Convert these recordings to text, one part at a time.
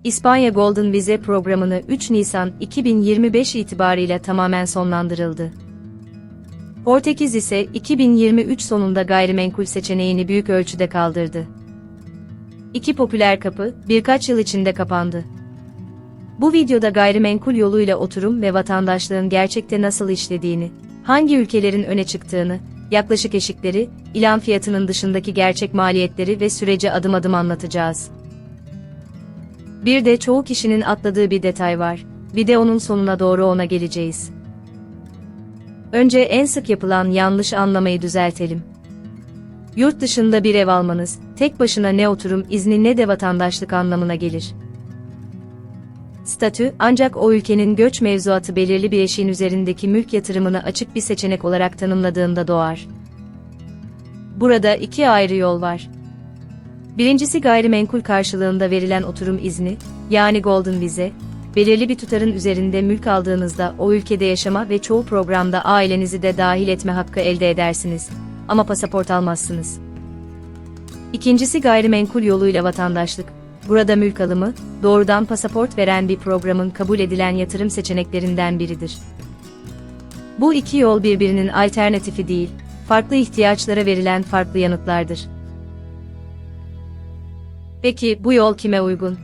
İspanya Golden Vize programını 3 Nisan 2025 itibarıyla tamamen sonlandırıldı. Portekiz ise 2023 sonunda gayrimenkul seçeneğini büyük ölçüde kaldırdı. İki popüler kapı birkaç yıl içinde kapandı. Bu videoda gayrimenkul yoluyla oturum ve vatandaşlığın gerçekte nasıl işlediğini, hangi ülkelerin öne çıktığını, yaklaşık eşikleri, ilan fiyatının dışındaki gerçek maliyetleri ve süreci adım adım anlatacağız. Bir de çoğu kişinin atladığı bir detay var. Videonun sonuna doğru ona geleceğiz. Önce en sık yapılan yanlış anlamayı düzeltelim. Yurt dışında bir ev almanız, tek başına ne oturum izni ne de vatandaşlık anlamına gelir. Statü, ancak o ülkenin göç mevzuatı belirli bir eşiğin üzerindeki mülk yatırımını açık bir seçenek olarak tanımladığında doğar. Burada iki ayrı yol var. Birincisi gayrimenkul karşılığında verilen oturum izni, yani Golden Vize, belirli bir tutarın üzerinde mülk aldığınızda o ülkede yaşama ve çoğu programda ailenizi de dahil etme hakkı elde edersiniz. Ama pasaport almazsınız. İkincisi gayrimenkul yoluyla vatandaşlık. Burada mülk alımı, doğrudan pasaport veren bir programın kabul edilen yatırım seçeneklerinden biridir. Bu iki yol birbirinin alternatifi değil, farklı ihtiyaçlara verilen farklı yanıtlardır. Peki bu yol kime uygun?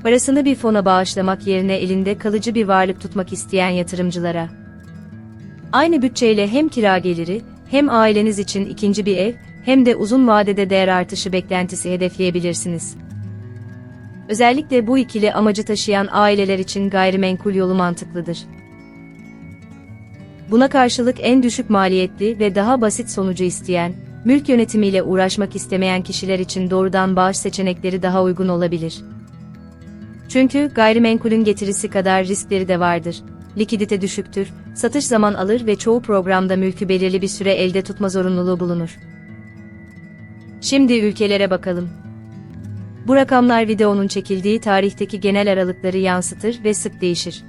Parasını bir fona bağışlamak yerine elinde kalıcı bir varlık tutmak isteyen yatırımcılara. Aynı bütçeyle hem kira geliri, hem aileniz için ikinci bir ev, hem de uzun vadede değer artışı beklentisi hedefleyebilirsiniz. Özellikle bu ikili amacı taşıyan aileler için gayrimenkul yolu mantıklıdır. Buna karşılık en düşük maliyetli ve daha basit sonucu isteyen, mülk yönetimiyle uğraşmak istemeyen kişiler için doğrudan bağış seçenekleri daha uygun olabilir. Çünkü gayrimenkulün getirisi kadar riskleri de vardır. Likidite düşüktür, satış zaman alır ve çoğu programda mülkü belirli bir süre elde tutma zorunluluğu bulunur. Şimdi ülkelere bakalım. Bu rakamlar videonun çekildiği tarihteki genel aralıkları yansıtır ve sık değişir.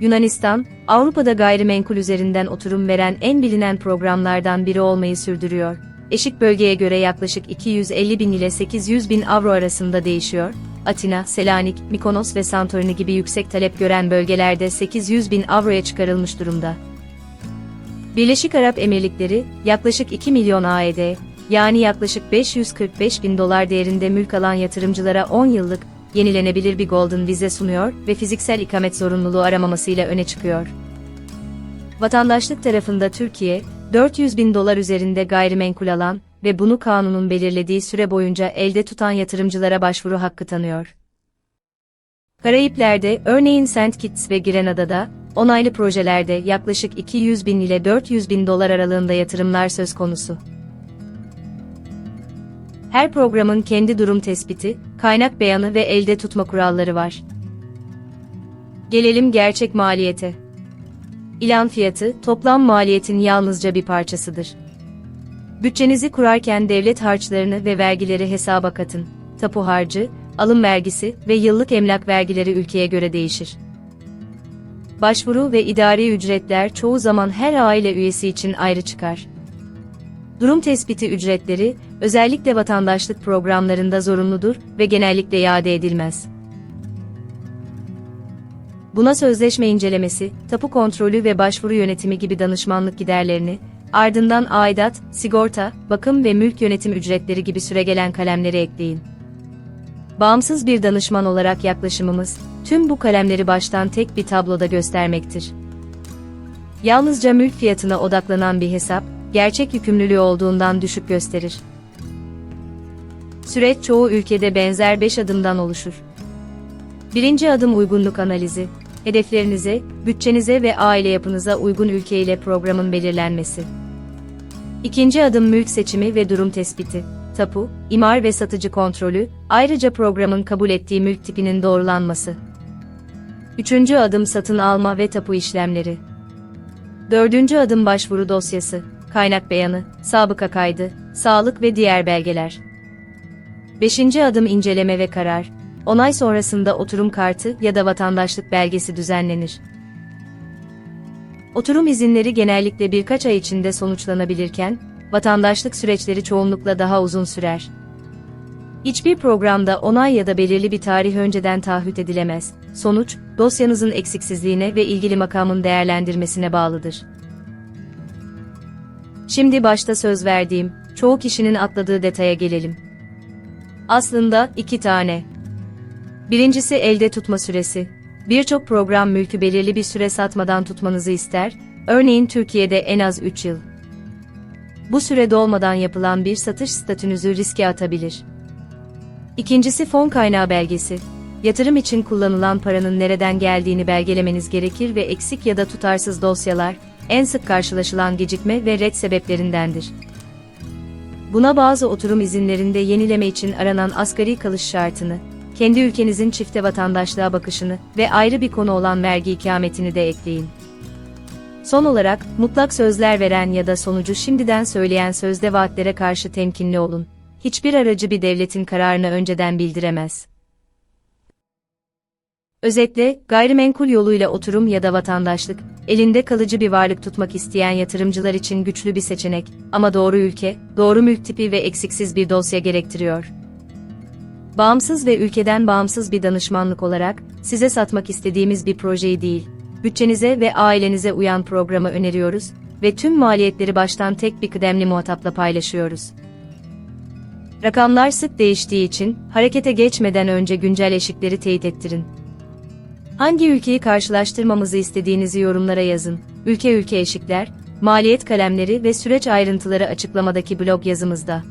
Yunanistan, Avrupa'da gayrimenkul üzerinden oturum veren en bilinen programlardan biri olmayı sürdürüyor. Eşik bölgeye göre yaklaşık 250.000 ile 800.000 avro arasında değişiyor. Atina, Selanik, Mikonos ve Santorini gibi yüksek talep gören bölgelerde 800.000 avroya çıkarılmış durumda. Birleşik Arap Emirlikleri, yaklaşık 2 milyon AED, yani yaklaşık $545.000 değerinde mülk alan yatırımcılara 10 yıllık, yenilenebilir bir Golden Vize sunuyor ve fiziksel ikamet zorunluluğu aramamasıyla öne çıkıyor. Vatandaşlık tarafında Türkiye, $400.000 üzerinde gayrimenkul alan ve bunu kanunun belirlediği süre boyunca elde tutan yatırımcılara başvuru hakkı tanıyor. Karayipler'de, örneğin Saint Kitts ve Grenada'da, onaylı projelerde yaklaşık 200.000 ile $400.000 aralığında yatırımlar söz konusu. Her programın kendi durum tespiti, kaynak beyanı ve elde tutma kuralları var. Gelelim gerçek maliyete. İlan fiyatı, toplam maliyetin yalnızca bir parçasıdır. Bütçenizi kurarken devlet harçlarını ve vergileri hesaba katın. Tapu harcı, alım vergisi ve yıllık emlak vergileri ülkeye göre değişir. Başvuru ve idari ücretler çoğu zaman her aile üyesi için ayrı çıkar. Durum tespiti ücretleri, özellikle vatandaşlık programlarında zorunludur ve genellikle iade edilmez. Buna sözleşme incelemesi, tapu kontrolü ve başvuru yönetimi gibi danışmanlık giderlerini, ardından aidat, sigorta, bakım ve mülk yönetim ücretleri gibi süregelen kalemleri ekleyin. Bağımsız bir danışman olarak yaklaşımımız, tüm bu kalemleri baştan tek bir tabloda göstermektir. Yalnızca mülk fiyatına odaklanan bir hesap, gerçek yükümlülüğü olduğundan düşük gösterir. Süreç çoğu ülkede benzer 5 adımdan oluşur. Birinci adım uygunluk analizi, hedeflerinize, bütçenize ve aile yapınıza uygun ülke ile programın belirlenmesi. İkinci adım mülk seçimi ve durum tespiti, tapu, imar ve satıcı kontrolü, ayrıca programın kabul ettiği mülk tipinin doğrulanması. Üçüncü adım satın alma ve tapu işlemleri. Dördüncü adım başvuru dosyası, kaynak beyanı, sabıka kaydı, sağlık ve diğer belgeler. Beşinci adım inceleme ve karar. Onay sonrasında oturum kartı ya da vatandaşlık belgesi düzenlenir. Oturum izinleri genellikle birkaç ay içinde sonuçlanabilirken, vatandaşlık süreçleri çoğunlukla daha uzun sürer. Hiçbir programda onay ya da belirli bir tarih önceden taahhüt edilemez. Sonuç, dosyanızın eksiksizliğine ve ilgili makamın değerlendirmesine bağlıdır. Şimdi başta söz verdiğim, çoğu kişinin atladığı detaya gelelim. Aslında 2 tane. Birincisi elde tutma süresi. Birçok program mülkü belirli bir süre satmadan tutmanızı ister, örneğin Türkiye'de en az 3 yıl. Bu süre dolmadan yapılan bir satış statünüzü riske atabilir. İkincisi fon kaynağı belgesi. Yatırım için kullanılan paranın nereden geldiğini belgelemeniz gerekir ve eksik ya da tutarsız dosyalar, en sık karşılaşılan gecikme ve ret sebeplerindendir. Buna bazı oturum izinlerinde yenileme için aranan asgari kalış şartını, kendi ülkenizin çifte vatandaşlığa bakışını ve ayrı bir konu olan vergi ikametini de ekleyin. Son olarak, mutlak sözler veren ya da sonucu şimdiden söyleyen sözde vaatlere karşı temkinli olun. Hiçbir aracı bir devletin kararını önceden bildiremez. Özetle, gayrimenkul yoluyla oturum ya da vatandaşlık, elinde kalıcı bir varlık tutmak isteyen yatırımcılar için güçlü bir seçenek, ama doğru ülke, doğru mülk tipi ve eksiksiz bir dosya gerektiriyor. Bağımsız ve ülkeden bağımsız bir danışmanlık olarak, size satmak istediğimiz bir projeyi değil, bütçenize ve ailenize uyan programı öneriyoruz ve tüm maliyetleri baştan tek bir kıdemli muhatapla paylaşıyoruz. Rakamlar sık değiştiği için, harekete geçmeden önce güncel eşikleri teyit ettirin. Hangi ülkeyi karşılaştırmamızı istediğinizi yorumlara yazın. Ülke eşikler, maliyet kalemleri ve süreç ayrıntıları açıklamadaki blog yazımızda.